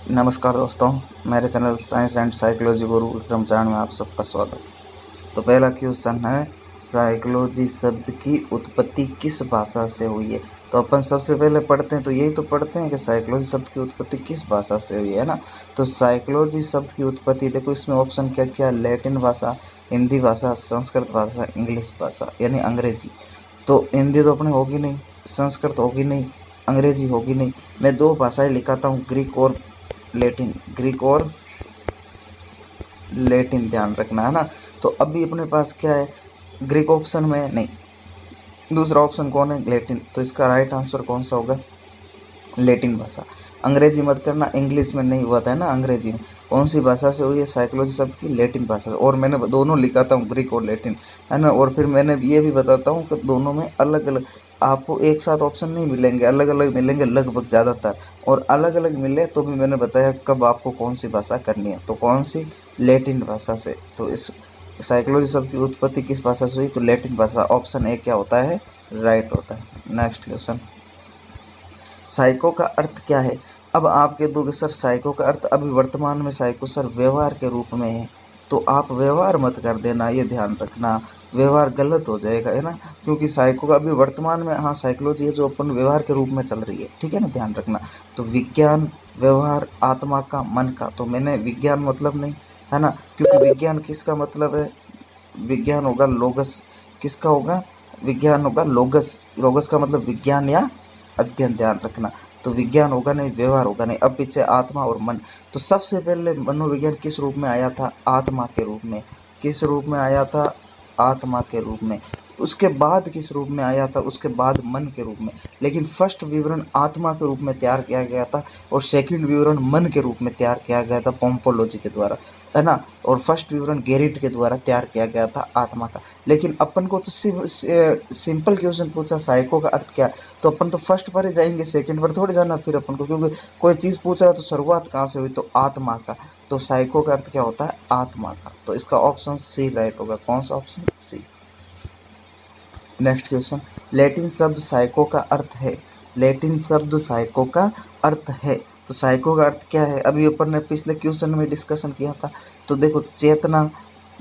नमस्कार दोस्तों, मेरे चैनल साइंस एंड साइकोलॉजी गुरु विक्रम चारण में आप सबका स्वागत। तो पहला क्वेश्चन है, साइकोलॉजी शब्द की उत्पत्ति किस भाषा से हुई है। तो अपन सबसे पहले पढ़ते हैं, तो यही तो पढ़ते हैं कि साइकोलॉजी शब्द की उत्पत्ति किस भाषा से हुई है ना। तो साइकोलॉजी शब्द की उत्पत्ति देखो, इसमें ऑप्शन क्या क्या, लैटिन भाषा, हिंदी भाषा, संस्कृत भाषा, इंग्लिश भाषा यानी अंग्रेजी। तो हिंदी तो अपने होगी नहीं, संस्कृत होगी नहीं, अंग्रेजी होगी नहीं। मैं दो भाषाएं लिखाता हूँ, ग्रीक और लैटिन, ग्रीक और लैटिन, ध्यान रखना है ना। तो अभी अपने पास क्या है, ग्रीक ऑप्शन में नहीं, दूसरा ऑप्शन कौन है, लैटिन। तो इसका राइट आंसर कौन सा होगा, लैटिन भाषा। अंग्रेजी मत करना, इंग्लिश में नहीं हुआ था ना, अंग्रेजी में। कौन सी भाषा से हुई है साइकोलॉजी शब्द की, लैटिन भाषा से। और मैंने दोनों लिखाता हूँ, ग्रीक और लैटिन, है ना। और फिर मैंने ये भी बताता हूँ कि दोनों में अलग अलग, आपको एक साथ ऑप्शन नहीं मिलेंगे, अलग अलग मिलेंगे लगभग ज़्यादातर। और अलग अलग मिले तो भी मैंने बताया कब आपको कौन सी भाषा करनी है। तो कौन सी, लैटिन भाषा से। तो इस साइकोलॉजी शब्द की उत्पत्ति किस भाषा से हुई, तो लैटिन भाषा। ऑप्शन ए क्या होता है, राइट होता है। नेक्स्ट क्वेश्चन, साइको का अर्थ क्या है। अब आप कह दोगे सर साइको का अर्थ अभी वर्तमान में साइको सर व्यवहार के रूप में है। तो आप व्यवहार मत कर देना, ये ध्यान रखना, व्यवहार गलत हो जाएगा, है ना। क्योंकि साइको का अभी वर्तमान में, हाँ साइकोलॉजी है जो अपन व्यवहार के रूप में चल रही है, ठीक है ना, ध्यान रखना। तो विज्ञान, व्यवहार, आत्मा का, मन का। तो मैंने विज्ञान मतलब नहीं, है ना, क्योंकि विज्ञान किसका मतलब है, विज्ञान होगा लोगस। किसका होगा, विज्ञान होगा लोगस। लोगस का मतलब विज्ञान या अध्ययन, ध्यान रखना। तो विज्ञान होगा नहीं, व्यवहार होगा नहीं। अब पीछे आत्मा और मन। तो सबसे पहले मनोविज्ञान किस रूप में आया था, आत्मा के रूप में। किस रूप में आया था, आत्मा के रूप में। उसके बाद किस रूप में आया था, उसके बाद मन के रूप में। लेकिन फर्स्ट विवरण आत्मा के रूप में तैयार किया गया था, और सेकंड विवरण मन के रूप में तैयार किया गया था पोम्पोलॉजी के द्वारा, है ना। और फर्स्ट विवरण गेरिट के द्वारा तैयार किया गया था आत्मा का। लेकिन अपन को तो सिंपल क्वेश्चन पूछा, साइको का अर्थ क्या है, तो अपन तो फर्स्ट पर ही जाएंगे, सेकंड पर थोड़ी जाना फिर अपन को, क्योंकि कोई चीज़ पूछ रहा है तो शुरुआत कहाँ से हुई, तो आत्मा का। तो साइको का अर्थ क्या होता है, आत्मा का। तो इसका ऑप्शन सी राइट होगा। कौन सा ऑप्शन, सी। नेक्स्ट क्वेश्चन, लैटिन शब्द साइको का अर्थ है। लैटिन शब्द साइको का अर्थ है। तो साइको का अर्थ क्या है, अभी अपन ने पिछले क्वेश्चन में डिस्कशन किया था। तो देखो, चेतना,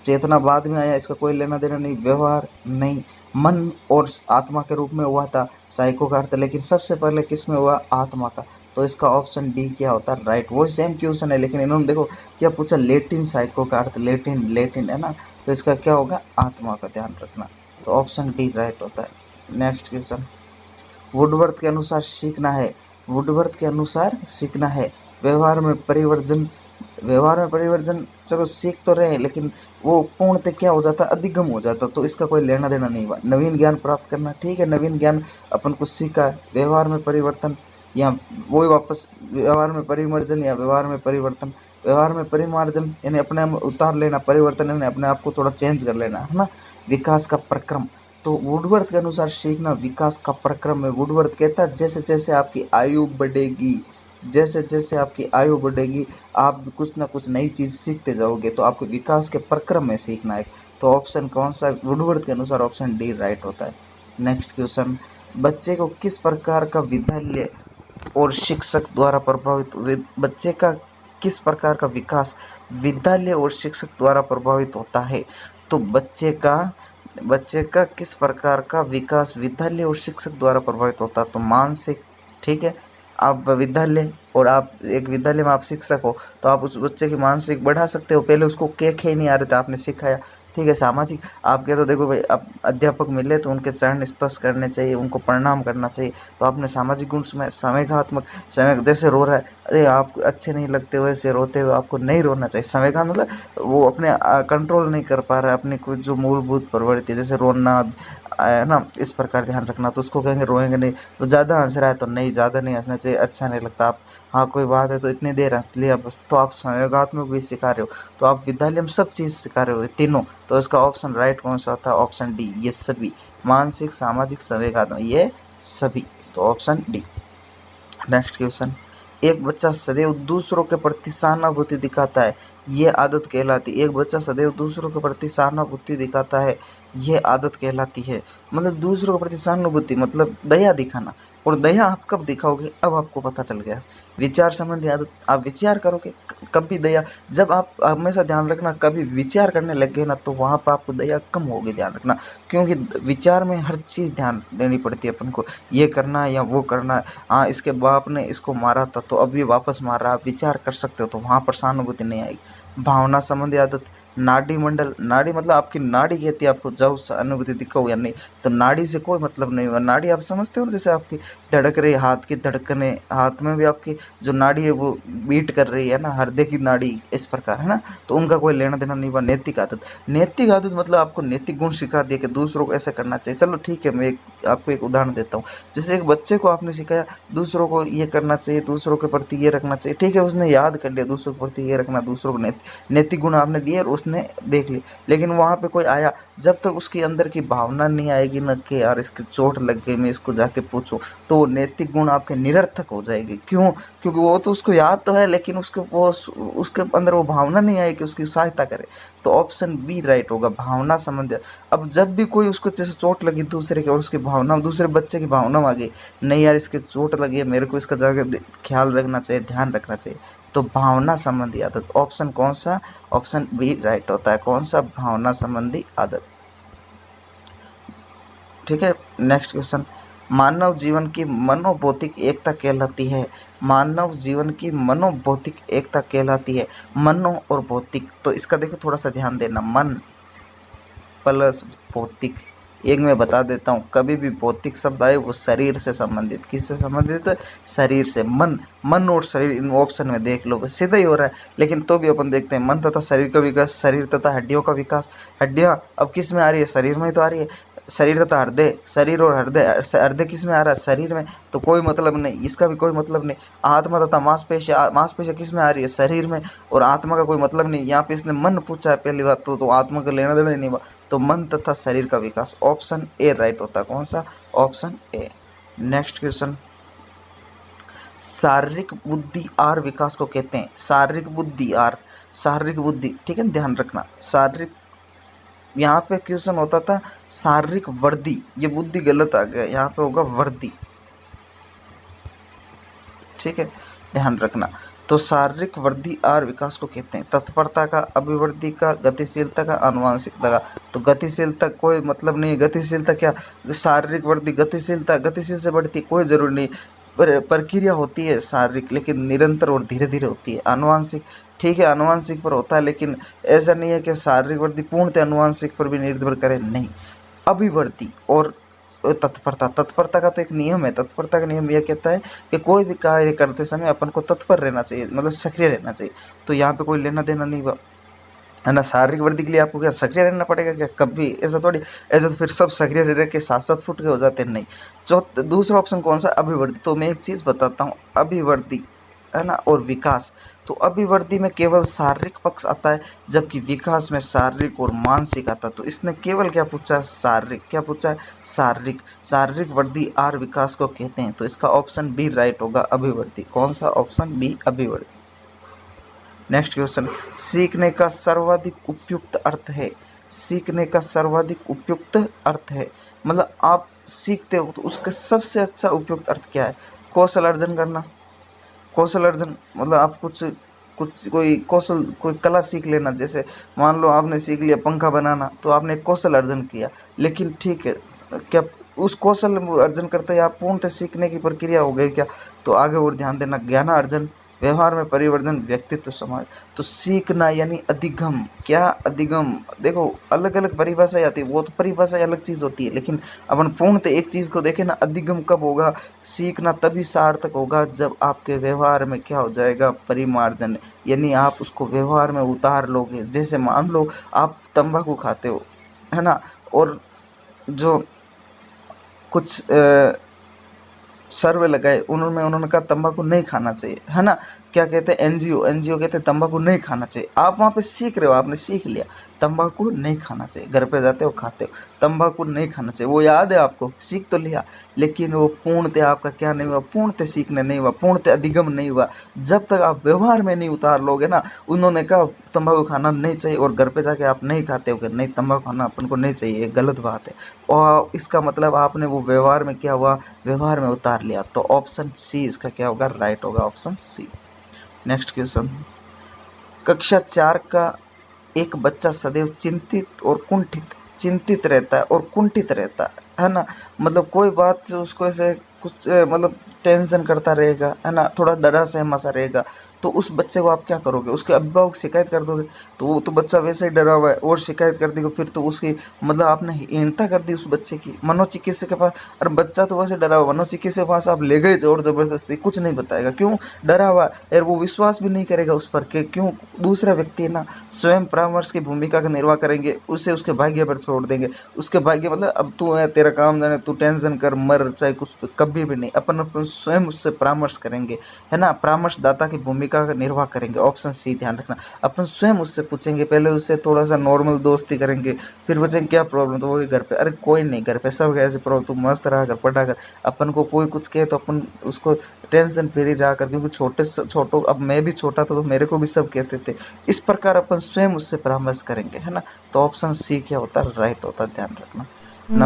चेतना बाद में आया, इसका कोई लेना देना नहीं। व्यवहार नहीं, मन और आत्मा के रूप में हुआ था साइको का अर्थ, लेकिन सबसे पहले किस में हुआ, आत्मा का। तो इसका ऑप्शन डी क्या होता है, राइट। वो सेम क्वेश्चन है, लेकिन इन्होंने देखो क्या पूछा, लैटिन साइको का अर्थ, लैटिन, लैटिन, है ना। तो इसका क्या होगा, आत्मा का, ध्यान रखना। तो ऑप्शन डी राइट होता है। नेक्स्ट क्वेश्चन, वुडवर्थ के अनुसार सीखना है। वुडवर्थ के अनुसार सीखना है, व्यवहार में परिवर्तन। व्यवहार में परिवर्तन, चलो सीख तो रहे हैं, लेकिन वो पूर्णतः क्या हो जाता, अधिगम हो जाता। तो इसका कोई लेना देना नहीं हुआ। नवीन ज्ञान प्राप्त करना, ठीक है, नवीन ज्ञान अपन को सीखा है। व्यवहार में परिवर्तन, या वही वापस व्यवहार में परिवर्तन या व्यवहार में परिवर्तन। व्यवहार में परिमार्जन यानी अपने आप उतार लेना, परिवर्तन यानी अपने आप को थोड़ा चेंज कर लेना, है ना। विकास का प्रक्रम, तो वुडवर्थ के अनुसार सीखना विकास का प्रक्रम है। वुडवर्थ कहता है जैसे जैसे आपकी आयु बढ़ेगी, जैसे जैसे आपकी आयु बढ़ेगी, आप कुछ ना कुछ नई चीज़ सीखते जाओगे। तो आपको विकास के प्रक्रम में सीखना है। तो ऑप्शन कौन सा, वुडवर्थ के अनुसार ऑप्शन डी राइट होता है। नेक्स्ट क्वेश्चन, बच्चे को किस प्रकार का विद्यालय और शिक्षक द्वारा प्रभावित, बच्चे का किस प्रकार का विकास विद्यालय और शिक्षक द्वारा प्रभावित होता है। तो बच्चे का किस प्रकार का विकास विद्यालय और शिक्षक द्वारा प्रभावित होता है, तो मानसिक, ठीक है। आप विद्यालय और आप एक विद्यालय में आप शिक्षक हो, तो आप उस बच्चे की मानसिक बढ़ा सकते हो। पहले उसको के खे नहीं आ रहे थे, आपने सिखाया, ठीक है। सामाजिक, आप कहते हो देखो भाई, अब अध्यापक मिले तो उनके चरण स्पर्श करने चाहिए, उनको प्रणाम करना चाहिए। तो आपने सामाजिक गुण में संवेगात्मक, समय जैसे रो रहा है, अरे आप अच्छे नहीं लगते, वैसे रोते हुए आपको नहीं रोना चाहिए। संवेगा मतलब वो अपने कंट्रोल नहीं कर पा रहा है अपनी कुछ जो मूलभूत प्रवृत्ति, जैसे रोना, है ना, इस प्रकार ध्यान रखना। तो उसको कहेंगे रोएंगे नहीं। तो ज़्यादा हंस रहा है तो नहीं, ज़्यादा नहीं हंसना चाहिए, अच्छा नहीं लगता। आप, हाँ कोई बात है तो इतनी देर हंस लिया बस, तो आप संयोगात्मक भी सिखा रहे हो। तो आप विद्यालय में सब चीज़ सिखा रहे हो, तीनों। तो इसका ऑप्शन राइट कौन सा था, ऑप्शन डी, ये सभी, मानसिक, सामाजिक, संवेगात्मक, ये सभी। तो ऑप्शन डी। नेक्स्ट क्वेश्चन, एक बच्चा सदैव दूसरों के प्रति सहानुभूति दिखाता है, ये आदत कहलाती है। एक बच्चा सदैव दूसरों के प्रति सहानुभूति दिखाता है, ये आदत कहलाती है। मतलब दूसरों के प्रति सहानुभूति मतलब दया दिखाना, और दया आप कब दिखाओगे, अब आपको पता चल गया। विचार संबंधी आदत, आप विचार करोगे कभी दया, जब आप हमेशा ध्यान रखना कभी विचार करने लग गए ना तो वहाँ पर आपको दया कम होगी, ध्यान रखना। क्योंकि विचार में हर चीज़ ध्यान देनी पड़ती है अपन को, ये करना है या वो करना है। हाँ, इसके बाप ने इसको मारा था तो अब ये वापस मार रहा है, आप विचार कर सकते हो, तो वहाँ पर सहानुभूति नहीं आएगी। भावना संबंधी आदत, नाड़ी मंडल, नाड़ी मतलब आपकी नाड़ी कहती है आपको जब अनुभूति दिखाओ या नहीं, तो नाड़ी से कोई मतलब नहीं हुआ। नाड़ी आप समझते हो, जैसे आपकी धड़क रही, हाथ की धड़कने, हाथ में भी आपकी जो नाड़ी है वो बीट कर रही है ना, हृदय की नाड़ी, इस प्रकार है ना, तो उनका कोई लेना देना नहीं हुआ। नैतिक आदत, नैतिक आदत मतलब आपको नैतिक गुण सिखा दिया कि दूसरों को ऐसा करना चाहिए। चलो ठीक है, मैं आपको एक उदाहरण देता हूँ। जैसे एक बच्चे को आपने सिखाया दूसरों को ये करना चाहिए, दूसरों के प्रति ये रखना चाहिए, ठीक है, उसने याद कर लिया दूसरों के प्रति ये रखना, दूसरों को नैतिक गुण आपने दिए और उसने देख ली। लेकिन वहाँ पे कोई आया, जब तक उसके अंदर की भावना नहीं आएगी ना कि यार इसकी चोट लग गई, मैं इसको जाके पूछूं, तो वो नैतिक गुण आपके निरर्थक हो जाएगी। क्यों? क्योंकि वो तो उसको याद तो है लेकिन उसके अंदर वो भावना नहीं आई कि उसकी सहायता करे। तो ऑप्शन बी राइट होगा, भावना संबंधी। अब जब भी कोई उसको जैसे चोट लगी दूसरे की और उसकी भावना, दूसरे बच्चे की भावना में आ गई, नहीं यार इसके चोट लगी है, मेरे को इसका जाकर ख्याल रखना चाहिए, ध्यान रखना चाहिए, तो भावना संबंधी आदत, ऑप्शन कौन सा? ऑप्शन बी राइट होता है। कौन सा? भावना संबंधी आदत। ठीक है, नेक्स्ट क्वेश्चन, मानव जीवन की मनोभौतिक एकता कहलाती है। मानव जीवन की मनोभौतिक एकता कहलाती है। मनो और भौतिक, तो इसका देखो थोड़ा सा ध्यान देना, मन प्लस भौतिक। एक मैं बता देता हूँ, कभी भी भौतिक शब्द आए वो शरीर से संबंधित, किससे संबंधित है? शरीर से। मन और शरीर, इन ऑप्शन में देख लो, सीधा ही हो रहा है, लेकिन तो भी अपन देखते हैं मन तथा शरीर का विकास, शरीर तथा हड्डियों का विकास। हड्डियाँ अब किस में आ रही है? शरीर में ही तो आ रही है। शरीर तथा हृदय, शरीर और हृदय, हृदय किस में आ रहा है? शरीर में, तो कोई मतलब नहीं, इसका भी कोई मतलब नहीं। आत्मा तथा मांसपेशियाँ, मांसपेशियाँ किस में आ रही है? शरीर में, और आत्मा का कोई मतलब नहीं। यहाँ पे इसने मन पूछा है पहली बात, तो आत्मा का लेना देना नहीं हुआ, तो मन तथा शरीर का विकास, ऑप्शन ए राइट होता है। कौन सा? Option A. नेक्स्ट क्वेश्चन, शारीरिक बुद्धि आर विकास को कहते हैं। शारीरिक बुद्धि आर, शारीरिक बुद्धि, ठीक है, ध्यान रखना। शारीरिक, यहाँ पे क्वेश्चन होता था शारीरिक वर्दी, ये बुद्धि गलत आ गया, यहाँ पे होगा वर्दी, ठीक है, ध्यान रखना। तो शारीरिक वृद्धि आर विकास को कहते हैं। तत्परता का, अभिवृद्धि का, गतिशीलता का, आनुवांशिकता का। तो गतिशीलता कोई मतलब नहीं, गतिशीलता क्या? शारीरिक वृद्धि, गतिशीलता, गतिशील से बढ़ती कोई जरूरी नहीं, प्रक्रिया होती है शारीरिक, लेकिन निरंतर और धीरे धीरे होती है। आनुवांशिक, ठीक है, आनुवांशिक पर होता है, लेकिन ऐसा नहीं है कि शारीरिक वृद्धि पूर्णतः आनुवांशिक पर भी निर्भर करे, नहीं। अभिवृद्धि और तत्परता, तत्परता का तो एक नियम है। तत्परता का नियम यह कहता है कि कोई भी कार्य करते समय अपन को तत्पर रहना चाहिए, मतलब सक्रिय रहना चाहिए। तो यहाँ पे कोई लेना देना नहीं हुआ, है ना। शारीरिक वृद्धि के लिए आपको क्या सक्रिय रहना पड़ेगा क्या? कभी ऐसा थोड़ी, ऐसा तो फिर सब सक्रिय रह के 7-7 फुट के हो जाते हैं, नहीं। दूसरा ऑप्शन कौन सा? अभिवृद्धि। तो मैं एक चीज़ बताता हूँ, अभिवृद्धि, है ना, और विकास। तो अभिवृद्धि में केवल शारीरिक पक्ष आता है, जबकि विकास में शारीरिक और मानसिक आता है। तो इसने केवल क्या पूछा? शारीरिक। क्या पूछा है? शारीरिक। शारीरिक वृद्धि आर विकास को कहते हैं, तो इसका ऑप्शन बी राइट होगा, अभिवृद्धि। कौन सा? ऑप्शन बी, अभिवृद्धि। नेक्स्ट क्वेश्चन, सीखने का सर्वाधिक उपयुक्त अर्थ है। सीखने का सर्वाधिक उपयुक्त अर्थ है, मतलब आप सीखते हो तो उसका सबसे अच्छा उपयुक्त अर्थ क्या है? कौशल अर्जन करना। कौशल अर्जन मतलब आप कुछ कुछ कोई कौशल, कोई कला सीख लेना। जैसे मान लो आपने सीख लिया पंखा बनाना, तो आपने कौशल अर्जन किया, लेकिन ठीक है, क्या उस कौशल अर्जन करते ही आप पूर्णतः सीखने की प्रक्रिया हो गई क्या? तो आगे और ध्यान देना, ज्ञान अर्जन, व्यवहार में परिवर्तन, व्यक्तित्व समाज। तो सीखना यानी अधिगम। क्या? अधिगम। देखो अलग अलग परिभाषाएं आती है, वो तो परिभाषाएं अलग चीज़ होती है, लेकिन अपन पूर्णतः एक चीज़ को देखें ना, अधिगम कब होगा? सीखना तभी सार्थक होगा जब आपके व्यवहार में क्या हो जाएगा? परिमार्जन, यानी आप उसको व्यवहार में उतार लोगे। जैसे मान लो आप तंबाकू खाते हो, है ना, और जो कुछ सर्वे लगाए, उन्होंने कहा तंबाकू नहीं खाना चाहिए, है ना, क्या कहते हैं, एनजीओ, एनजीओ कहते हैं तंबाकू नहीं खाना चाहिए। आप वहाँ पे सीख रहे हो, आपने सीख लिया तंबाकू नहीं खाना चाहिए, घर पे जाते हो खाते हो, तंबाकू नहीं खाना चाहिए, वो याद है आपको, सीख तो लिया, लेकिन वो पूर्णतः आपका क्या नहीं हुआ, पूर्णतः सीखने नहीं हुआ, पूर्णतः अधिगम नहीं हुआ। जब तक आप व्यवहार में नहीं उतार लोगे ना, उन्होंने कहा तंबाकू खाना नहीं चाहिए और घर पे जाके आप नहीं खाते हो, नहीं तंबाकू खाना अपन को नहीं चाहिए, ये गलत बात है, और इसका मतलब आपने वो व्यवहार में क्या हुआ, व्यवहार में उतार लिया। तो ऑप्शन सी इसका क्या होगा, राइट होगा, ऑप्शन सी। नेक्स्ट क्वेश्चन, कक्षा 4 का एक बच्चा सदैव चिंतित रहता है और कुंठित रहता है ना, मतलब कोई बात से उसको ऐसे कुछ मतलब टेंशन करता रहेगा, है ना, थोड़ा डरा सहमा सा रहेगा, तो उस बच्चे को आप क्या करोगे, उसके अभिभावक शिकायत कर दोगे, तो वो तो बच्चा वैसे ही डरा हुआ है और शिकायत कर देगा, फिर तो उसकी मतलब आपने हीनता कर दी उस बच्चे की। मनोचिकित्सक के पास, अरे बच्चा तो वैसे डरा हुआ, मनोचिकित्सक के पास आप ले गए जोर जबरदस्ती, कुछ नहीं बताएगा, क्यों, डरा हुआ है, और वो विश्वास भी नहीं करेगा उस पर कि क्यों, दूसरा व्यक्ति है ना, स्वयं परामर्श की भूमिका का निर्वाह करेंगे, उसे उसके भाग्य पर छोड़ देंगे, उसके भाग्य मतलब अब तू है, तेरा काम जाने, तू टेंशन कर, मर चाहे कुछ, कभी भी नहीं, अपन स्वयं उससे परामर्श करेंगे, है ना, परामर्शदाता की भूमिका का निर्वाह करेंगे। ऑप्शन सी ध्यान रखना, अपन स्वयं उससे पूछेंगे, पहले उससे थोड़ा सा नॉर्मल दोस्ती करेंगे, फिर बचेंगे क्या प्रॉब्लम, तो वो घर पे, अरे कोई नहीं, घर पे सब ऐसे प्रॉब्लम, तू मस्त रहा कर, पढ़ा कर, अपन को कोई कुछ कहे तो अपन उसको टेंशन फ्री रहा कर, क्योंकि छोटो, अब मैं भी छोटा था तो मेरे को भी सब कहते थे, इस प्रकार अपन स्वयं उससे परामर्श करेंगे, है ना। तो ऑप्शन सी क्या होता है, राइट होता है, ध्यान रखना।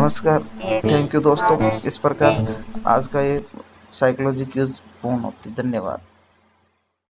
नमस्कार, थैंक यू दोस्तों, इस प्रकार आज का ये साइकोलॉजी क्यूज पूर्ण होती, धन्यवाद।